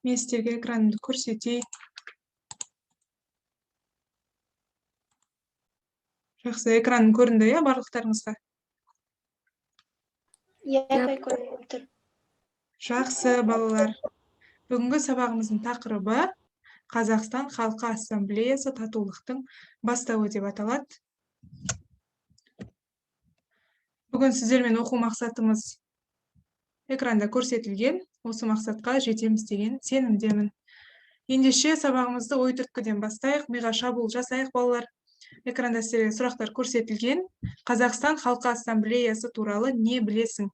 Мен сіздерге экранымды көрсетейін. Жақсы, экраным көрінді, иә, барлықтарыңызға? Иә, көрініп тұр. Жақсы, балалар. Бүгінгі сабағымыздың тақырыбы Қазақстан Халқы Ассамблеясы татулықтың бастауы деп аталады. Бүгін сіздермен оқу мақсатымыз экранда көрсетілген. Осы мақсатқа жетеміз деген сенімдемін. Ендеше сабағымызды ой түрткіден бастайық, миға шабуыл жасайық, балалар. Экранда сіздерге сұрақтар көрсетілген. Қазақстан Халқы Ассамблеясы туралы не білесің?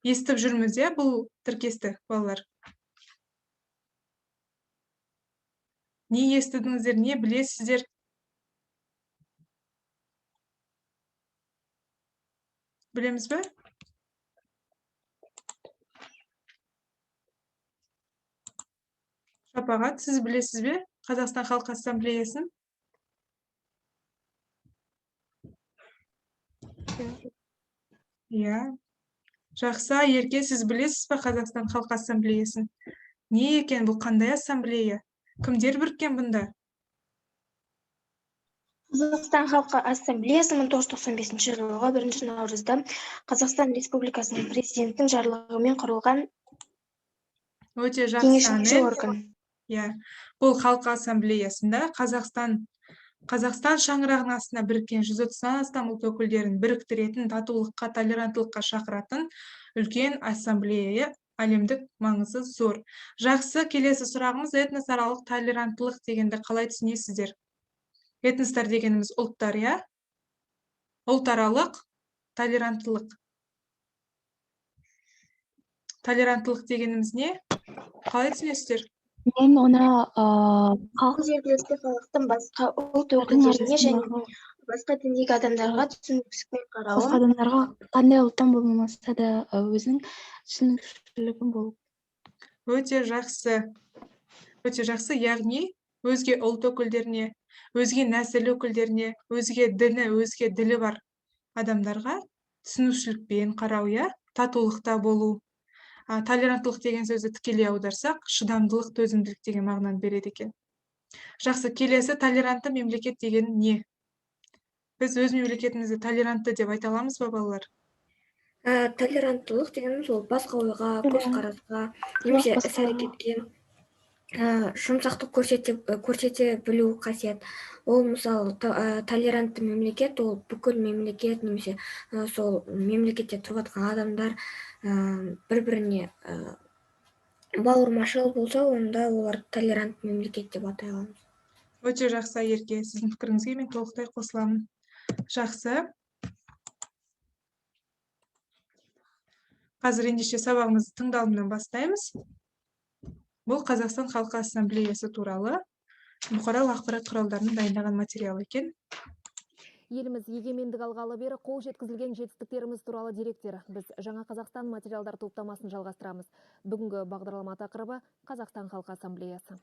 Естіп жүрміз, иә, бұл тіркесті, балалар? Не естідіңіздер, не білесіздер? Білеміз бе? Шапағат, сіз білесіз бе Қазақстан Халқы Ассамблеясын? Иә. Жақсы, Ерке, сіз білесіз бе Қазақстан Халқы Ассамблеясын? Не екен, бұл қандай ассамблея? Кімдер біріккен бұнда? Қазақстан Халқы Ассамблеясы 1995 жылғы 1 наурызда Қазақстан Республикасының президенттің жарлығымен құрылған Өте жақсы, кеңесші орган. Иә, бұл Халқы Ассамблеясында Қазақстан шаңырағының астына біріккен 130-нан астам ұлт өкілдерін біріктіретін, татулыққа, толеранттылыққа шақыратын үлкен ассамблея, әлемдік маңызы зор. Жақсы, келесі сұрағымыз этносаралық толеранттылық дегенді қалай түсінесіздер? Этностар дегеніміз ұлттар, иә? Ұлтаралық толеранттылық. Толеранттылық дегеніміз не? Қалай түсінесіздер? Мен оны Жергілікті халықтың басқа ұлт өкілдеріне және басқа діндегі адамдарға түсіністікпен қарауы. басқа адамдарға қандай ұлттан болмаса да өзінің түсінікшілігін болу. Өте жақсы. Өте жақсы, яғни өзге ұлт өкілдеріне, өзге нәсіл өкілдеріне, өзге діні, өзге ділі бар адамдарға түсінушілікпен қарау, иә, татулықта болу. Толеранттылық деген сөзді тікелей аударсақ, шыдамдылық, төзімділік деген мағынаны береді екен. Жақсы, келесі толерантты мемлекет деген не? Біз өз мемлекетімізді толерантты деп айта аламыз ба, балалар? Толеранттылық дегеніміз ол басқа ойға, көзқарасқа, немесе іс-әрекетке жұмсақтық көрсете білу қасиет. Ол мысалы толерантты мемлекет, ол бүкіл мемлекет немесе сол мемлекетте тұрып жатқан адамдар бір-біріне бауырмашыл болса, онда олар толерант мемлекет деп атай аламыз. Өте жақсы, Ерке, сіздің пікіріңізге мен толықтай қосыламын. Жақсы. Қазір ендеше сабағымызды тыңдалымнан бастаймыз. Бұл Қазақстан Халқы Ассамблеясы туралы бұқаралық ақпарат құралдарының дайындаған материалы екен. Еліміз егемендік алғалы бері қол жеткізілген жетістіктеріміз туралы деректер. Біз жаңа Қазақстан материалдар топтамасын жалғастырамыз. Бүгінгі бағдарлама тақырыбы Қазақстан Халқы Ассамблеясы.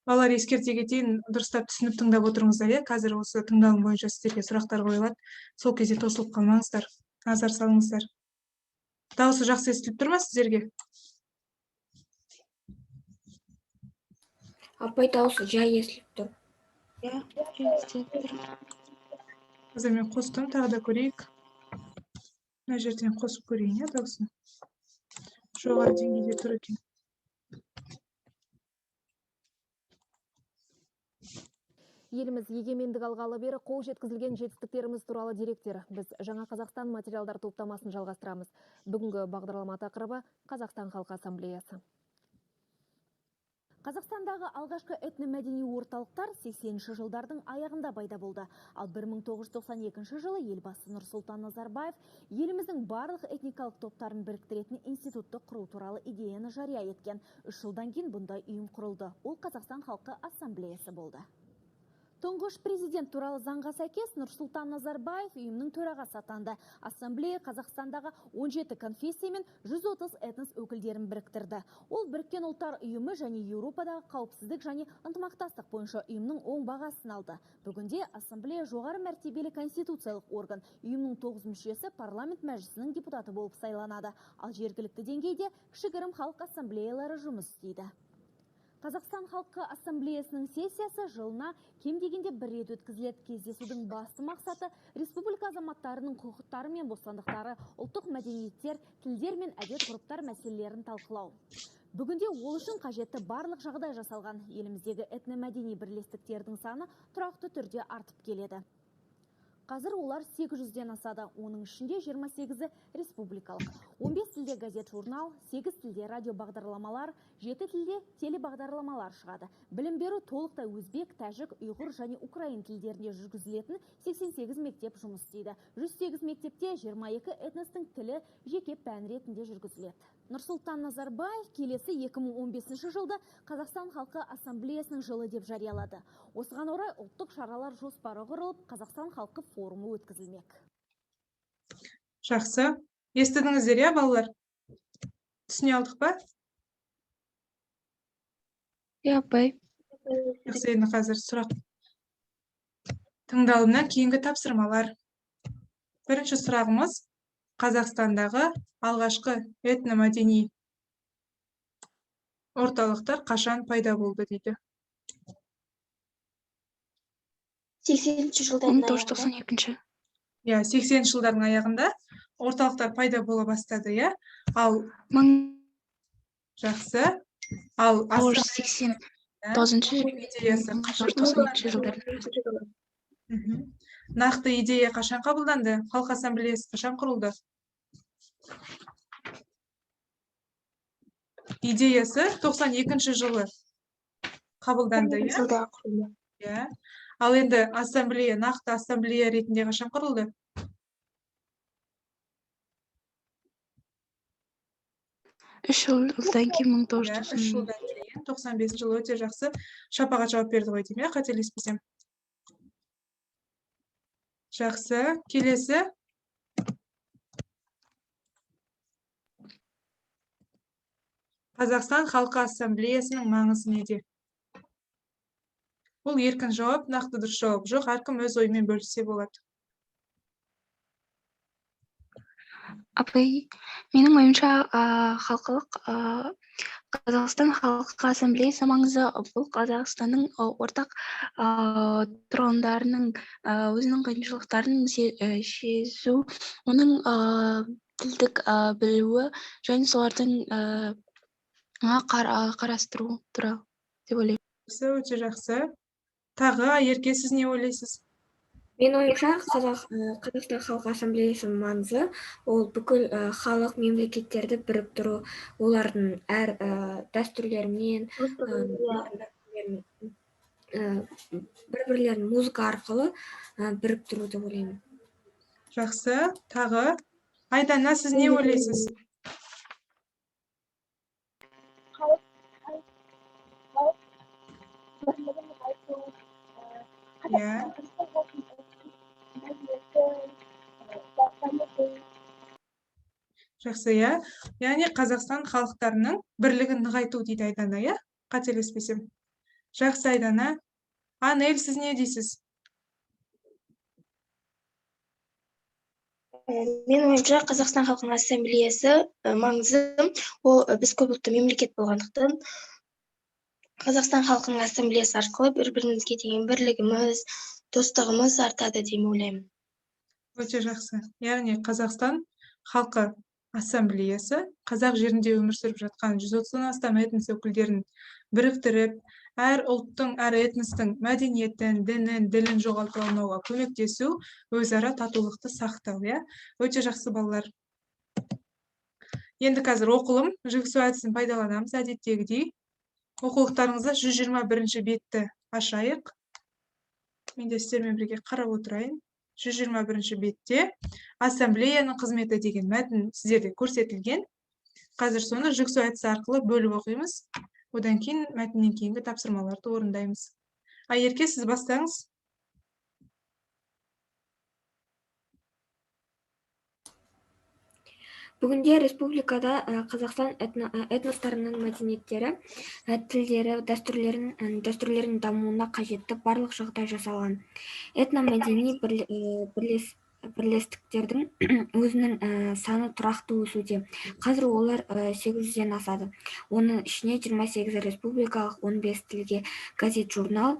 Балалар, ескерте кетейін, дұрыстап түсініп тыңдап отырыңыздар, қазір осы тыңдалым бойынша сіздерге сұрақтар қойылады. Сол кезде тосылып қалмаңыздар, назар салыңыздар. Дауысы жақсы естіліп тұр ма сіздерге? Апай дауысы жай естіліп тұр. Қазір мен қостым, тағы да көрейік. Мына жерден қосып көрейін, дауысын. Жоғары деңгейде тұр екен. Еліміз егемендік алғалы бері қол жеткізілген жетістіктеріміз туралы деректер. Біз жаңа Қазақстан материалдар топтамасын жалғастырамыз. Бүгінгі бағдарлама тақырыбы Қазақстан Халқы Ассамблеясы. Қазақстандағы алғашқы этномәдени орталықтар 80-ші жылдардың аяғында пайда болды. Ал 1992 жылы елбасы Нұрсұлтан Назарбаев еліміздің барлық этникалық топтарын біріктіретін институтты құру туралы идеяны жария еткен. 3 жылдан кейін бұндай ұйым құрылды. Ол Қазақстан Халқы Ассамблеясы болды. Тұңғыш президент туралы заңға сәйкес Нұрсұлтан Назарбаев ұйымның төрағасы атанды. Ассамблея Қазақстандағы 17 конфессия мен 130 этнос өкілдерін біріктірді. Ол Біріккен ұлттар ұйымы және Еуропадағы қауіпсіздік және ынтымақтастық бойынша ұйымның оң бағасын алды. Бүгінде ассамблея жоғары мәртебелі конституциялық орган. Ұйымның 9 мүшесі парламент мәжілісінің депутаты болып сайланады. Ал жергілікті деңгейде кішігірім халық ассамблеялары жұмыс істейді. Қазақстан халқы ассамблеясының сессиясы жылына кем дегенде бір рет өткізіледі. Кездесудің басты мақсаты республика азаматтарының құқықтары мен бостандықтары, ұлттық мәдениеттер, тілдер мен әдет-ғұрыптар мәселелерін талқылау. Бүгінде ол үшін қажетті барлық жағдай жасалған. Еліміздегі этномәдени бірлестіктердің саны тұрақты түрде артып келеді. Қазір олар 800-ден асады, оның ішінде 28-і республикалық. 15 тілде газет-журнал, 8 тілде радио бағдарламалар, 7 тілде телебағдарламалар шығады. Білім беру толықтай өзбек, тәжік, ұйғыр және украин тілдерінде жүргізілетін 88 мектеп жұмыс істейді. 108 мектепте 22 этностың тілі жеке пән ретінде жүргізіледі. Нұрсұлтан Назарбаев келесі 2015 жылды Қазақстан халқы ассамблеясының жылы деп жариялады. Осыған орай ұлттық шаралар жоспары құрылып, Қазақстан халқы форумы өткізілмек. Жақсы. Естідіңіздер, иә, балалар? Түсіне алдық па? апай. Жақсы, енді қазір сұрақ тыңдалымнан кейінгі тапсырмалар. Бірінші сұрағымыз: Қазақстандағы алғашқы этномәдени орталықтар қашан пайда болды дейді. 80-ші жылдардың 1992. Иә, 80 жылдардың аяғында орталықтар пайда бола бастады, иә? Ал жақсы. Ал 1989 идеясы қашан қабылданды? Нақты идея қашан қабылданды? Халық ассамблеясы қашан құрылды? Идеясы 92 жылы қабылданды, иә? жылда құрылды. Иә. Ал енді ассамблея, нақты ассамблея ретінде қашан құрылды? Үш жылдан кейін 3 жылдан кейін 95 жылы. Өте жақсы. Шапағат жауап берді ғой деймін, иә, қателеспесем. Жақсы. Келесі. Қазақстан халқы ассамблеясының маңызы неде? Бұл еркін жауап, нақты дұрыс жауап жоқ. Әркім өз ойымен бөлісе болады. Апай, менің ойымша Қазақстан халқы ассамблеясы маңызы бұл Қазақстанның ортақ тұрғындарының өзінің қиыншылықтарын шешу, оның тілдік білуі және солардың қарастыру туралы деп ойлаймын. Өте жақсы. Тағы, Ерке, сіз не ойлайсыз? Мен ойымша, Қазақстан халқы ассамблеясының маңызы ол бүкіл халық мемлекеттерді біріктіру, олардың әр дәстүрлерімен, бір-бірлерін музыка арқылы біріктіру деп ойлаймын. Жақсы. Тағы, Айдана, сіз не ойлайсыз? Иә. Жақсы, иә. Яғни Қазақстан халықтарының бірлігін нығайту дейді Айдана, иә? Қателеспесем. Жақсы, Айдана. Анель, сіз не дейсіз? Мен ойымша, Қазақстан халқының ассамблеясы маңызы ол біз көпұлтты мемлекет болғандықтан Қазақстан халқының ассамблеясы арқылы бір-бірімізге деген бірлігіміз, достығымыз артады деп ойлаймын. Өте жақсы. Яғни Қазақстан халқы ассамблеясы қазақ жерінде өмір сүріп жатқан 130-нан астам этнос өкілдерін біріктіріп, әр ұлттың, әр этностың мәдениетін, дінін, ділін жоғалтып алмауға көмектесу, өзара татулықты сақтау, иә? Өте жақсы, балалар. Енді қазір оқылым, жүгісу әдісін пайдаланамыз, әдеттегідей. Оқулықтарыңызда 121 бетті ашайық. Мен де сіздермен бірге қарап отырайын. 121 бетте ассамблеяның қызметі деген мәтін сіздерде көрсетілген. Қазір соны жүгісу әдісі арқылы бөліп оқимыз. Одан кейін мәтіннен кейінгі тапсырмаларды орындаймыз. Ерке, сіз бастаңыз. Бүгінде республикада Қазақстан этностарының мәдениеттері, тілдері, дәстүрлерінің дамуына қажетті барлық жағдай жасалған. Этномәдени бірлестіктердің өзінің саны тұрақты өсуде. Қазір олар 800-ден асады. Оның ішіне 28 республикалық, 15 тілге газет-журнал,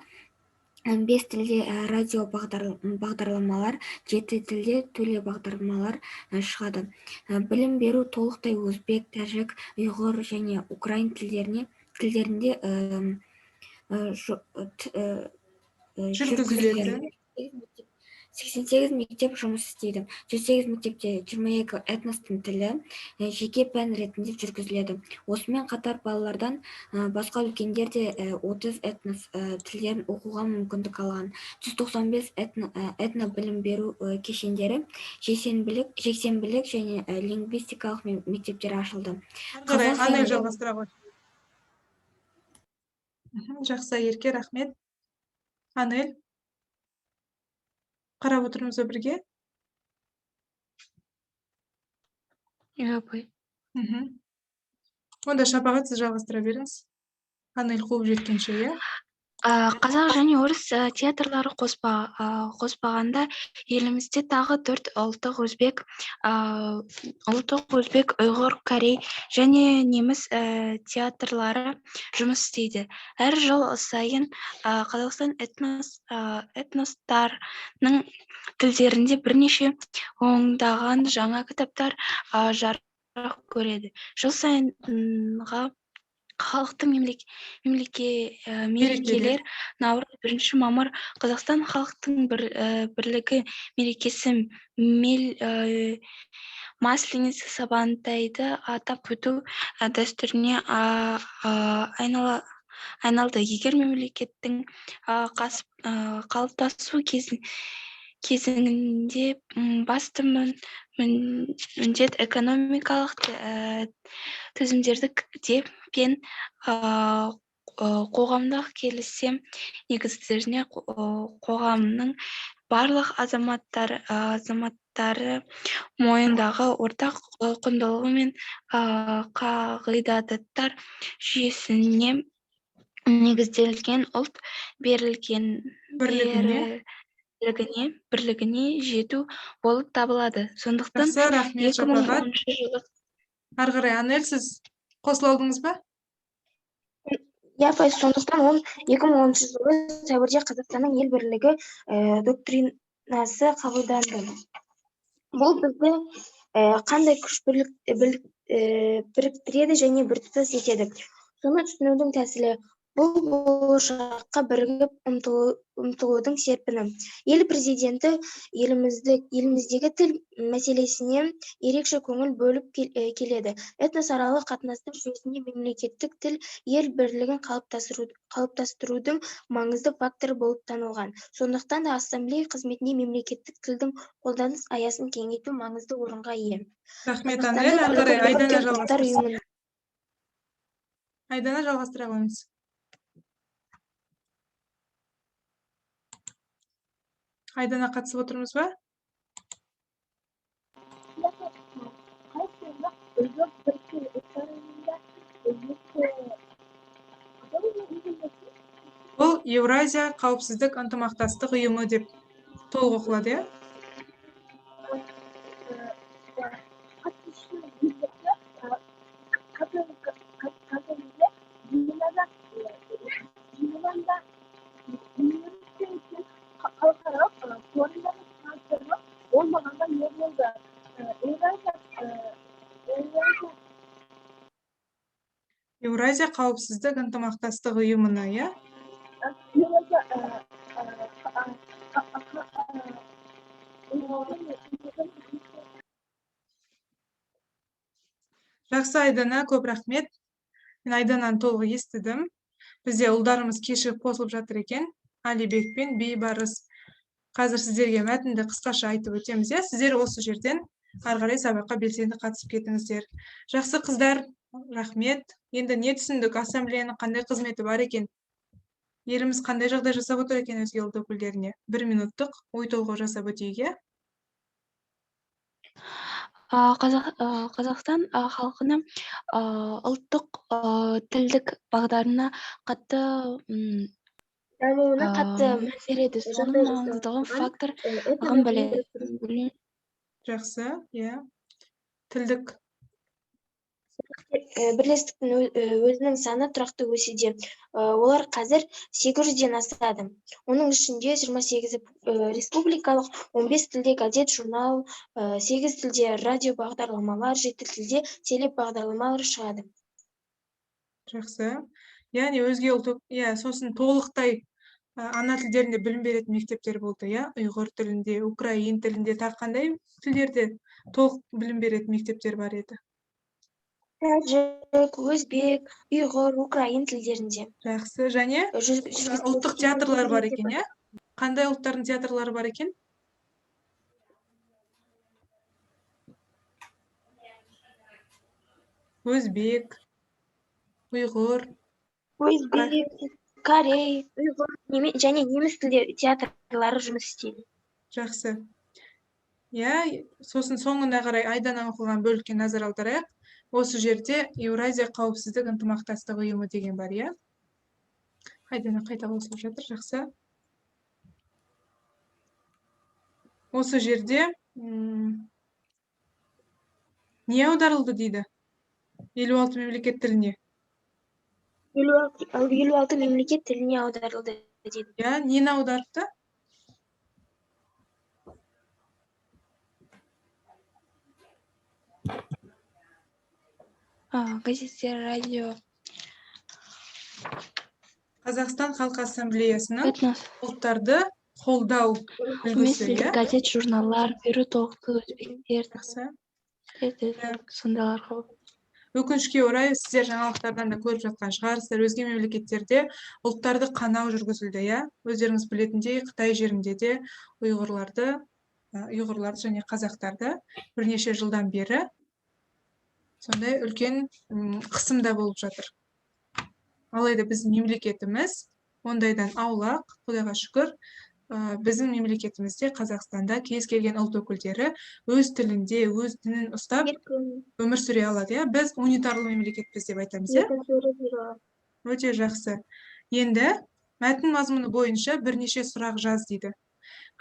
5 тілде радио бағдарламалар, 7 тілде телебағдарламалар шығады. Білім беру толықтай өзбек, тәжік, ұйғыр және украин тілдерінде Жүргізіледі. 88 мектеп жұмыс істейді. 108 мектепте 22 этностың тілі жеке пән ретінде жүргізіледі. Осымен қатар балалардан басқа үлкендер де 30 этнос тілдерін оқуға мүмкіндік алған. 195 этно білім беру кешендері, жексенбілік және лингвистикалық мектептер ашылды. Анель жалғастыра ғой. Жақсы, Ерке, рахмет. Анель, қарап отырмыз бірге. апай. Онда Шапағат, сіз жалғастыра беріңіз. Анель қуып жеткенше, иә? Қазақ және орыс театрлары қоспағанда елімізде тағы 4 ұлттық өзбек, ұйғыр, корей және неміс театрлары жұмыс істейді. Әр жыл сайын Қазақстан этностарының тілдерінде бірнеше ондаған жаңа кітаптар жарық көреді. Жыл сайынға халықтың мерекелер, наурыз 1 мамыр, Қазақстан халықтың бірлігі мерекесі, Масленица, Сабантайды атап өту дәстүріне айналды. Егер мемлекеттің қалыптасу кезеңінде басты міндет экономикалық төзімділік пен қоғамдық келісім негіздеріне қоғамның барлық азаматтары мойындағы ортақ құндылығы мен қағидаттар жүйесіне негізделген ұлт бірлігіне жету болып табылады. Сондықтан Жақсы, рахмет, Шапағат. Ары қарай, Анель, сіз қосыла алдыңыз ба? Сондықтан 2010 жылы сәуірде Қазақстанның ел бірлігі доктринасы қабылданды. Бұл бізді қандай күш біріктіреді және біртұтас етеді. Соны түсінудің тәсілі бұл болашаққа бірігіп ұмтылудың серпіні. Ел президенті еліміздегі тіл мәселесіне ерекше көңіл бөліп келеді. Этносаралық қатынастар жүйесінде мемлекеттік тіл ел бірлігін қалыптастырудың маңызды факторы болып танылған. Сондықтан да ассамблея қызметіне мемлекеттік тілдің қолданыс аясын кеңейту маңызды орынға ие. Рахмет, Анель. Ары қарай, Айдана жалғастыра қойыңыз. Айдана қатысып отырмыз ба? Бұл Еуразия қауіпсіздік ынтымақтастық ұйымы деп толық оқылады, иә? Еуразия қауіпсіздік ынтымақтастық ұйымына, иә? Жақсы, Айдана, көп рахмет. Мен Айдананы толық естідім. Бізде ұлдарымыз кешігіп қосылып жатыр екен. Алибек пен Бейбарыс. Қазір сіздерге мәтінді қысқаша айтып өтеміз, иә? Сіздер осы жерден ары қарай сабаққа белсенді қатысып кетіңіздер. Жақсы қыздар, рахмет. Енді не түсіндік, ассамблеяның қандай қызметі бар екен? Еліміз қандай жағдай жасап отыр екен өзге ұлт өкілдеріне? 1 минуттық ой толғау жасап өтейік, иә? Қазақстан халқына ұлттық тілдік бағдарына қатты дамуына қатты әсер етті. Соның жағдай маңыздылығы жасалған, фактор этномәдени Жақсы, иә. Тілдік. бірлестіктің өзінің саны тұрақты өсуде. Олар қазір 800-ден асады. Оның ішінде 28-і республикалық, 15 тілде газет, журнал, 8 тілде радио бағдарламалар, 7 тілде телебағдарламалар шығады. Жақсы. Яғни өзге ұлт, сосын толықтай ана тілдерінде білім беретін мектептер болды, ұйғыр тілінде, украин тілінде, тағы қандай тілдерде толық білім беретін мектептер бар еді? Тәжік, өзбек, ұйғыр, украин тілдерінде. Жақсы, және ұлттық театрлар бар екен, Қандай ұлттардың театрлары бар екен? Өзбек, ұйғыр, Өзбек, корей, ұйғыр және неміс тілде театрлары жұмыс істейді. Жақсы. Сосын соңына қарай айдана оқылған бөлікке назар аударайық. Осы жерде Еуразия қауіпсіздік ынтымақтастық ұйымы деген бар, Айдана қайта қосылып жатыр, жақсы. Осы жерде не аударылды дейді? 56 мемлекет тіліне. 56 мемлекет тіліне аударылды дейді. Нені аударыпты? Газеттер, радио, Қазақстан Халқы Ассамблеясының этнос, ұлттарды қолдау үлгісі, газет, журналдар, беру толықты өзбектер, Жақсы. сондайларға. Өкінішке орай, сіздер жаңалықтардан да көріп жатқан шығарсыздар, өзге мемлекеттерде ұлттарды қанау жүргізілді, Өздеріңіз білетіндей, Қытай жерінде де ұйғырларды және қазақтарды бірнеше жылдан бері сондай үлкен қысымда болып жатыр. Алайда біздің мемлекетіміз ондайдан аулақ, Құдайға шүкір, біздің мемлекетімізде, Қазақстанда кез келген ұлт өкілдері өз тілінде, өз дінін ұстап өмір сүре алады, Біз унитарлы мемлекетпіз деп айтамыз, Өте жақсы. Енді мәтін мазмұны бойынша бірнеше сұрақ жаз дейді.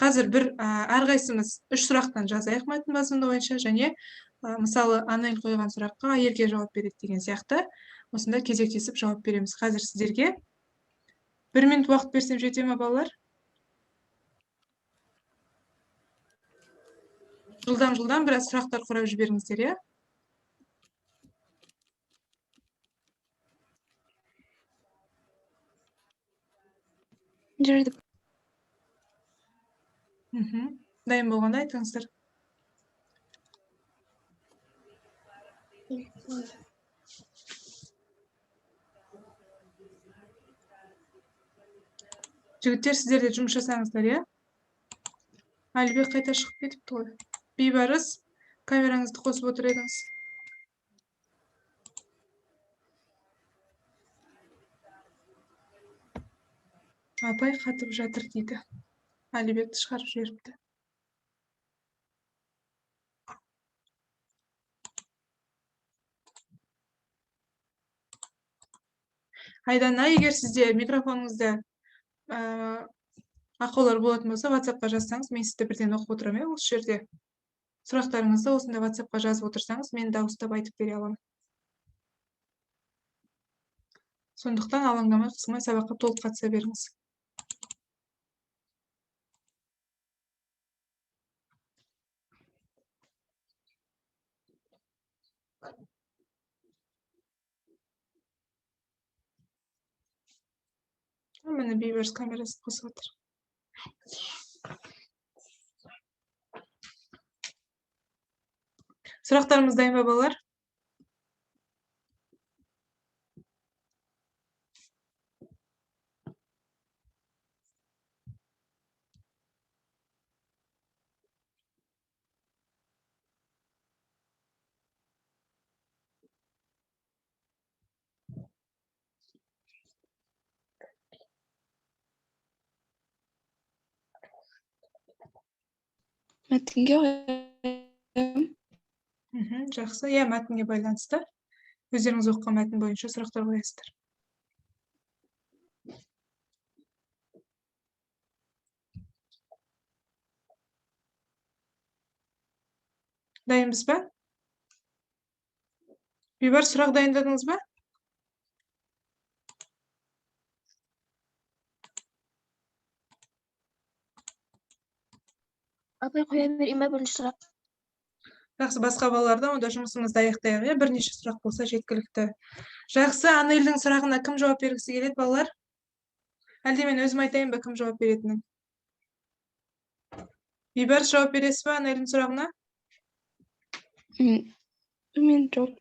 Қазір әрқайсымыз 3 сұрақтан жазайық мәтін мазмұны бойынша, және мысалы Анель қойған сұраққа Ерке жауап береді деген сияқты. Осында кезектесіп жауап береміз. Қазір сіздерге 1 минут уақыт берсем жете ме, балалар? Жылдам біраз сұрақтар құрап жіберіңіздер, Жүрді. Дайын болғанда айтыңыздар. Жігіттер, сіздер де жұмыс жасаңыздар, Әлібек қайта шығып кетіпті ғой. Бейбарыс, камераңызды қосып отыр едіңіз. Апай қатып жатыр дейді. Әлібекті шығарып жіберіпті. Айдана, егер сізде микрофоныңызда ақаулар болатын болса, WhatsApp-қа жазсаңыз, мен сізді бірден оқып отырамын, осы жерде. Сұрақтарыңызды осында WhatsApp-қа жазып отырсаңыз, мен дауыстап айтып бере аламын. Сондықтан алаңдамай, қысылмай сабаққа толық қатыса беріңіз. Мені Бейбарыс камерасын қосып отыр. Сұрақтарымыз дайын ба, балалар? Мәтінге Жақсы. Иә, мәтінге байланысты. Өздеріңіз оқыған мәтін бойынша сұрақтар қоясыздар. Дайынбыз ба? Бейбар, сұрақ дайындадыңыз ба? Апай қоя берейін бе бірінші сұрақ? Жақсы, басқа балаларда онда жұмысымызды аяқтайық, иә? Бірнеше сұрақ болса жеткілікті. Жақсы, Анельдің сұрағына кім жауап бергісі келеді, балалар? Әлде мен өзім айтайын ба, кім жауап беретінін? Бейбар, жауап бересіз ба Анельдің сұрағына? Мен жоқ.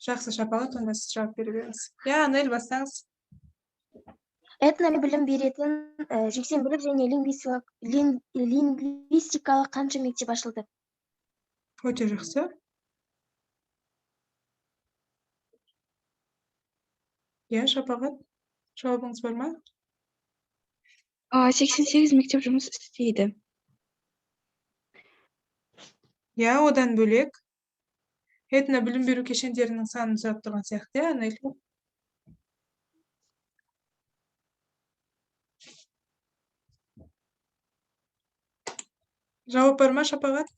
Жақсы, Шапағат, онда сіз жауап бере беріңіз. Иә, Анель, бастаңыз. Этнобілім беретін жексенбілік және лингвистикалық қанша мектеп ашылды? Өте жақсы. Иә, Шапағат, жауабыңыз бар ма? 88 мектеп жұмыс істейді. Иә, одан бөлек этно білім беру кешендерінің санын сұрап тұрған сияқты, иә, Анель? Жауап бар ма, Шапағат?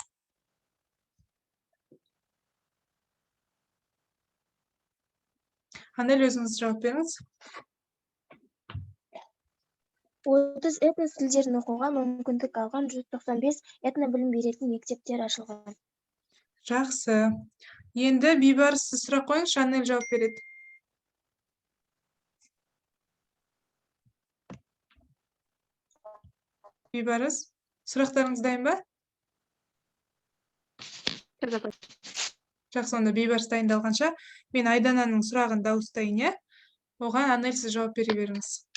Анель, өзіңіз жауап беріңіз. 30 этнос тілдерін оқуға мүмкіндік алған 195 этнобілім беретін мектептер ашылған. Жақсы. Енді Бейбар, сіз сұрақ қойыңызшы, Анель жауап береді. Бейбарыз, сұрақтарыңыз дайын ба? Жақсы, онда Бейбарыс дайындалғанша мен Айдананың сұрағын дауыстайын, иә? Оған Анель сіз жауап бере беріңіз.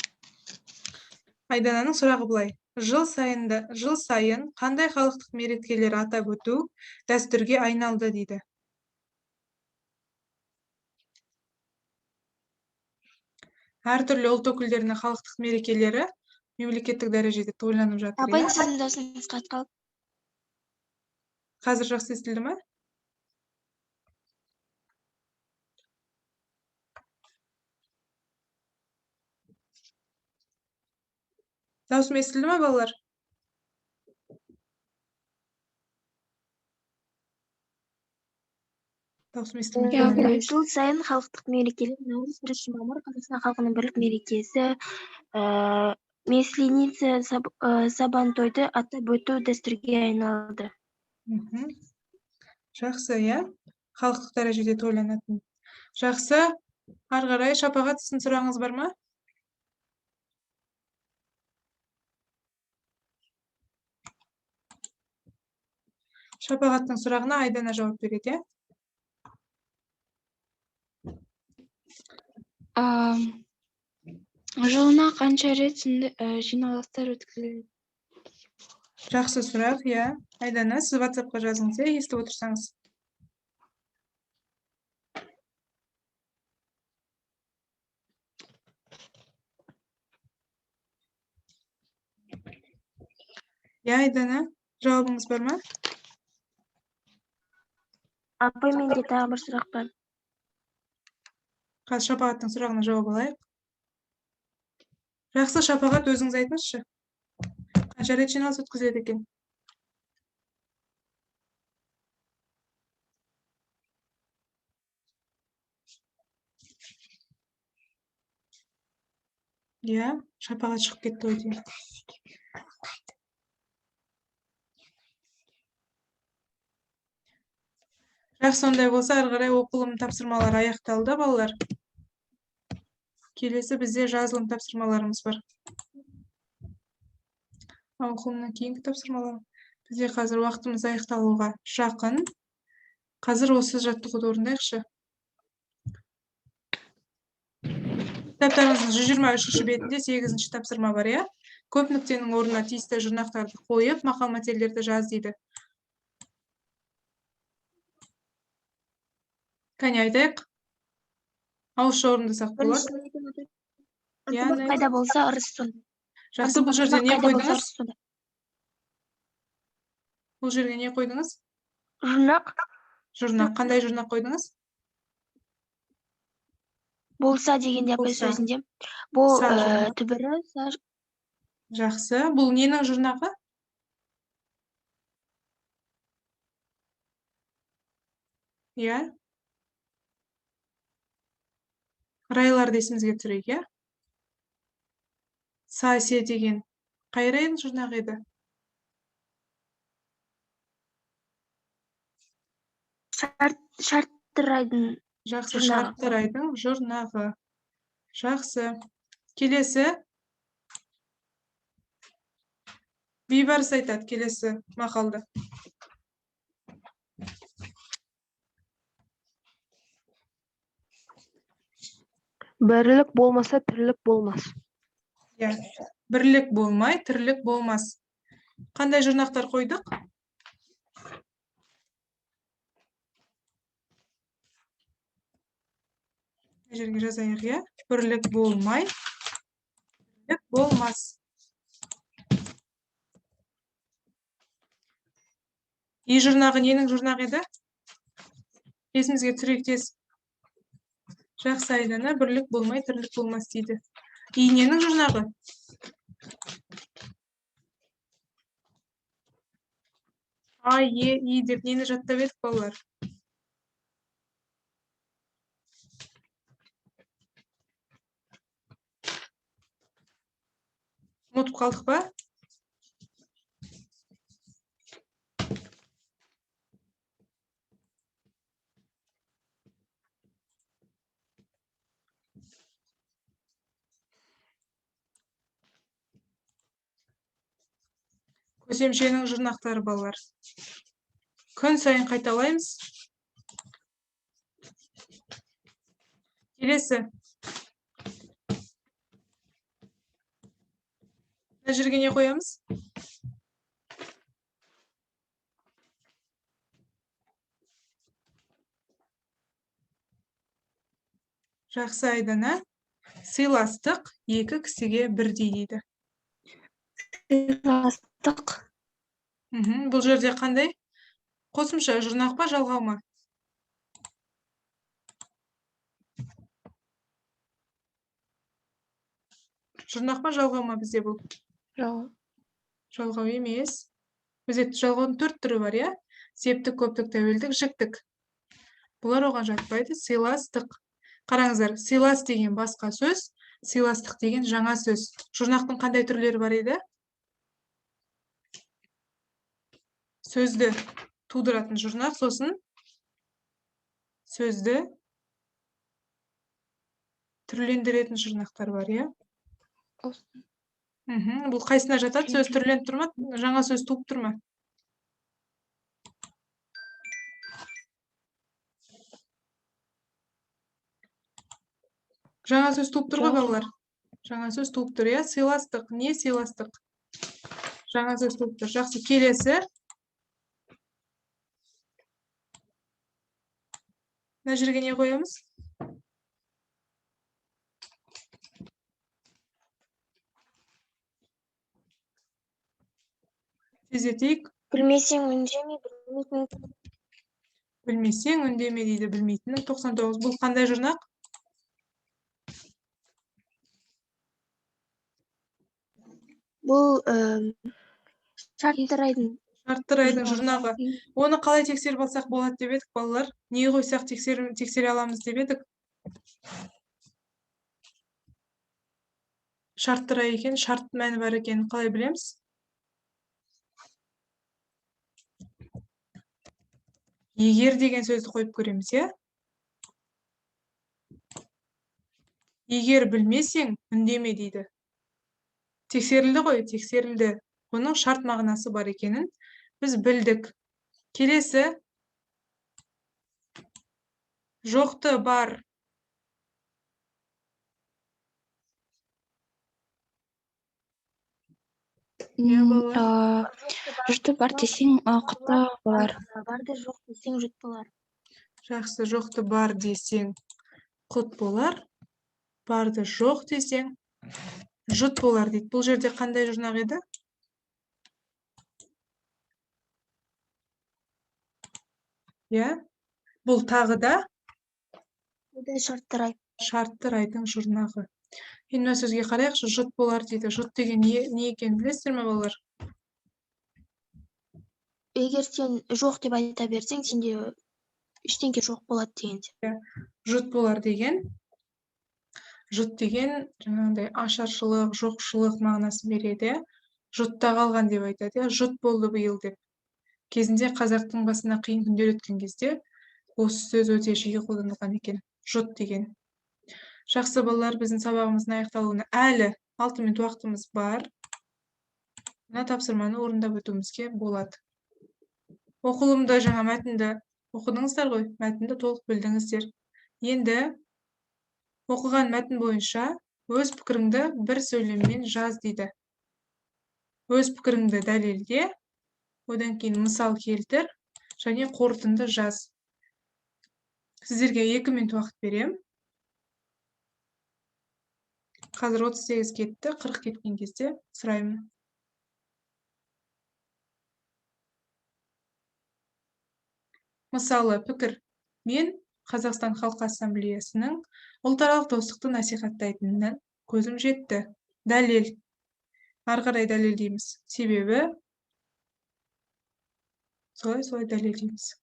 Айдананың сұрағы былай. Жыл сайын қандай халықтық мерекелер атап өту дәстүрге айналды дейді. Әртүрлі ұлт өкілдерінің халықтық мерекелері мемлекеттік дәрежеде тойланып жатыр. Апай, сіздің даусыңыз қатқалып. Қазір жақсы естілді ме? Даусым естілді ме, балалар? Даусым естілмей. Жыл сайын халықтық мерекелер наурыз 1 мамыр Қазақстан халқының бірлік мерекесі, Масленица, Сабантойды атап өту дәстүрге айналды. Жақсы, иә? Халықтық дәрежеде тойланатын. Жақсы. Ары қарай, Шапағат, сіздің сұрағыңыз бар ма? Шапағаттың сұрағына Айдана жауап береді, иә? Жылына қанша рет жиналыстар өткізіледі? Жақсы сұрақ, иә. Айдана, сіз WhatsApp-қа жазыңыз, иә, естіп отырсаңыз. Иә, Айдана, жауабыңыз бар ма? Апай, менде тағы бір сұрақ бар. Қазір Шапағаттың сұрағына жауап алайық. Жақсы, Шапағат, өзіңіз айтыңызшы. Қанша рет жиналыс өткізіледі екен? Иә, Шапағат шығып кетті ғой деймін. Жақсы, сондай болса, ары қарай оқылым тапсырмалары аяқталды, балалар. Келесі бізде жазылым тапсырмаларымыз бар. Оқылымнан кейінгі тапсырмалар. Бізде қазір уақытымыз аяқталуға жақын. Қазір осы жаттығуды орындайықшы. Кітаптарыңыздың 123 бетінде 8-ші тапсырма бар, иә? Көп нүктенің орнына тиісті жұрнақтарды қойып, мақал мәтелдерді жаз дейді. Кәне айтайық. Ауызша орындасақ болады. Қайда болса ырыс сонда. Жақсы, бұл жерде не қойдыңыз? Бұл жерге не қойдыңыз? Жұрнақ. Жұрнақ. Қандай жұрнақ қойдыңыз? Болса дегенде апай Болса. сөзінде. Бұл Са жұрнақ. түбірі Жақсы. Бұл ненің жұрнағы? Иә. Райларды есімізге түсірейік, иә? Сасе деген қай райдың жұрнағы еді? шартты райдың Жақсы, жұрнағы. шартты райдың жұрнағы. Жақсы. Келесі. Бейбарыс айтады келесі мақалды. Бірлік болмаса тірлік болмас. Иә. Бірлік болмай, тірлік болмас. Қандай жұрнақтар қойдық? Жерге жазайық, иә? Бірлік болмай, тірлік болмас. И жұрнағы ненің жұрнағы еді? Есімізге түсірейік тез. Жақсы Айдана, бірлік болмай, тірлік болмас дейді. И ненің жұрнағы? А, Е, И деп нені жаттап едік, балалар? Ұмытып қалдық па? Көсемшенің жұрнақтары, балалар. Күн сайын қайталаймыз. Келесі. Мына жерге не қоямыз? Жақсы Айдана. Сыйластық екі кісіге бірдей дейді. Сыйластық. Бұл жерде қандай? Қосымша жұрнақ па, жалғау ма? Жұрнақ па, жалғау ма бізде бұл? Жалғау емес. Бізде жалғаудың 4 түрі бар, иә? Септік, көптік, тәуелдік, жіктік. Бұлар оған жатпайды. Сыйластық. Қараңыздар, сыйлас деген басқа сөз, сыйластық деген жаңа сөз. Жұрнақтың қандай түрлері бар еді? Сөзді тудыратын жұрнақ, сосын сөзді түрлендіретін жұрнақтар бар, иә? Бұл қайсына жатады? Сөз түрленіп тұрма, жаңа сөз туып тұрма? Жаңа сөз туып тұр ғой, балалар? Жаңа сөз туып тұр, иә? Сыйластық. Не сыйластық? Жаңа сөз туып тұр. Жақсы, келесі. Мына жерге не қоямыз? Тездетейік. Білмесең үндеме, Білмесең үндеме дейді, білмейтінің 99. Бұл қандай жұрнақ? Бұл шартты райдың жұрнағы. Оны қалай тексеріп алсақ болады деп едік, балалар? Не қойсақ тексере аламыз деп едік? Шартты рай екен, шарт мәні бар екенін қалай білеміз? Егер деген сөзді қойып көреміз, иә? Егер білмесең, үндеме дейді. Тексерілді ғой, тексерілді. Оның шарт мағынасы бар екенін біз білдік. Келесі. Жоқты бар. Жұрты бар десең, құтты болар. Барды жоқ десең, жұт болар. Жақсы, жоқты бар десең, құт болар. Барды жоқ десең, жұт болар дейді. Бұл жерде қандай жұрнақ еді? Иә? Бұл тағы да Бұдай шарттар шартты райдың жұрнағы. Енді мына сөзге қарайықшы, жұт болар дейді. Жұт деген не екенін білесіздер ме, балалар? егер сен жоқ деп айта берсең, сенде ештеңке жоқ болады деген. Жұт болар деген, жұт деген жаңағыдай ашаршылық, жоқшылық мағынасын береді. Жұтта қалған деп айтады. Жұт болды биыл деп. Кезінде қазақтың басына қиын күндер өткен кезде осы сөз өте жиі қолданылған екен. Жұт деген. Жақсы балалар, біздің сабағымыздың аяқталуына әлі 6 минут уақытымыз бар. Мына тапсырманы орындап өтуімізге болады. Оқылымда жаңа мәтінді оқыдыңыздар ғой, мәтінді толық білдіңіздер. Енді оқыған мәтін бойынша өз пікіріңді бір сөйлеммен жаз дейді. Өз пікіріңді дәлелде, одан кейін мысал келтір, және қорытынды жаз. Сіздерге 2 минут уақыт берем. Қазір 38 кетті, 40 кеткен кезде сұраймын. Мысалы, пікір. Мен Қазақстан Халқы Ассамблеясының ұлтаралық достықты насихаттайтынынан көзім жетті. Дәлел. Ары қарай дәлелдейміз. Себебі солай дәлелдейміз.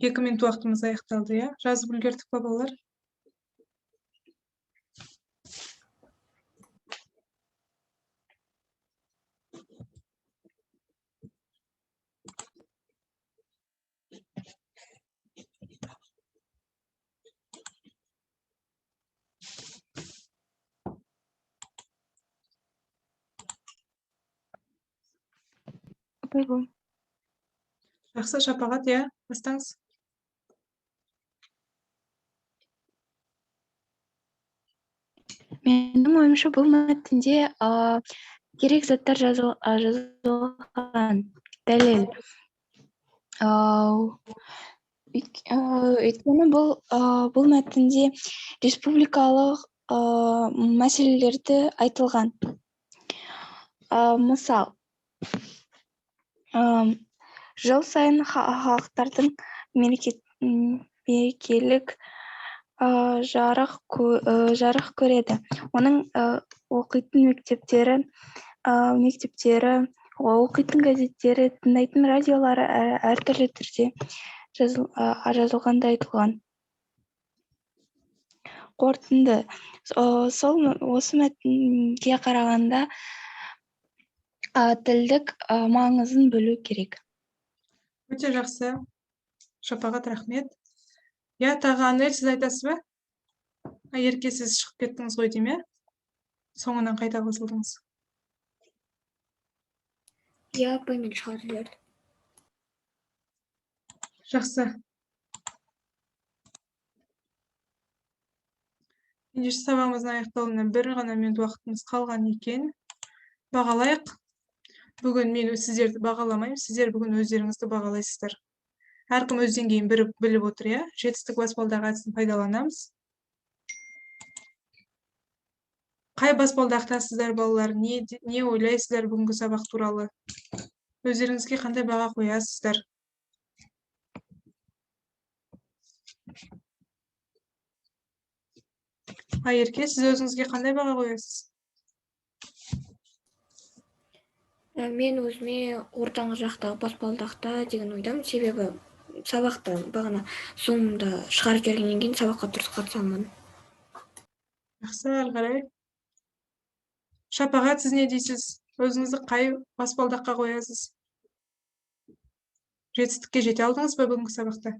Екі минут уақытымыз аяқталды, иә? Жазып үлгердік па, балалар? Жақсы, Шапағат, иә? Бастаңыз. Менің ойымша бұл мәтінде керек заттар жазылған. Дәлел. Өйткені бұл мәтінде республикалық мәселелерді айтылған. Мысал, жыл сайын халықтардың мерекелік жарық көреді. Оның оқитын мектептері, оқитын газеттері, тыңдайтын радиолары әртүрлі түрде жазылғанда айтылған. Қорытынды. Осы мәтінге қарағанда тілдік маңызын білу керек. Өте жақсы. Шапағат, рахмет. Я, тағы Анель, сіз айтасыз ба? Ерке, сіз шығып кеттіңіз ғой дейме? Соңынан қайта қосылдыңыз. Иә, апай, мен шығарып жібердім. Жақсы. Ендеше сабағымыздың аяқталуына бір ғана минут уақытымыз қалған екен. Бағалайық. Бүгін мен сіздерді бағаламаймын, сіздер бүгін өздеріңізді бағалайсыздар. Әркім өз деңгейін біліп отыр, иә? Жетістік баспалдағы әдісін пайдаланамыз. Қай баспалдақтасыздар, балалар? Не ойлайсыздар бүгінгі сабақ туралы? Өздеріңізге қандай баға қоясыздар? Айерке, сіз өзіңізге қандай баға қоясыз? Мен өзіме ортаңғы жақтағы баспалдақта деген ойдамын, себебі сабақты бағана соңында шығарып жібергеннен кейін сабаққа дұрыс қатыса алмадым. Жақсы, ары қарай. Шапағат, сіз не дейсіз? Өзіңізді қай баспалдаққа қоясыз? Жетістікке жете алдыңыз ба бүгінгі сабақта?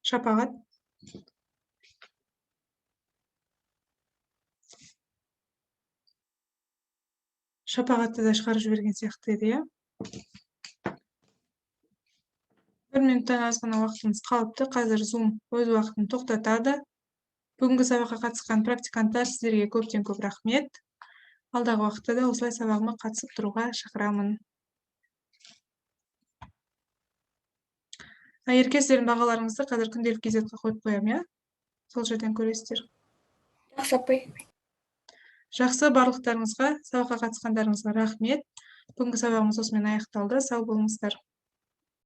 Шапағат. Шапағатты да шығарып жіберген сияқты еді, иә? 1 минуттан аз ғана уақытымыз қалыпты. Қазір Zoom өз уақытын тоқтатады. Бүгінгі сабаққа қатысқан практиканттар, сіздерге көптен көп рахмет. Алдағы уақытта да осылай сабағыма қатысып тұруға шақырамын. Айерке, сіздердің бағаларыңызды қазір күнделік кезетке қойып қоям, иә? Сол жерден көресіздер. Жақсы, апай. Жақсы, барлықтарыңызға, сабаққа қатысқандарыңызға рахмет. Бүгінгі сабағымыз осымен аяқталды. Сау болыңыздар.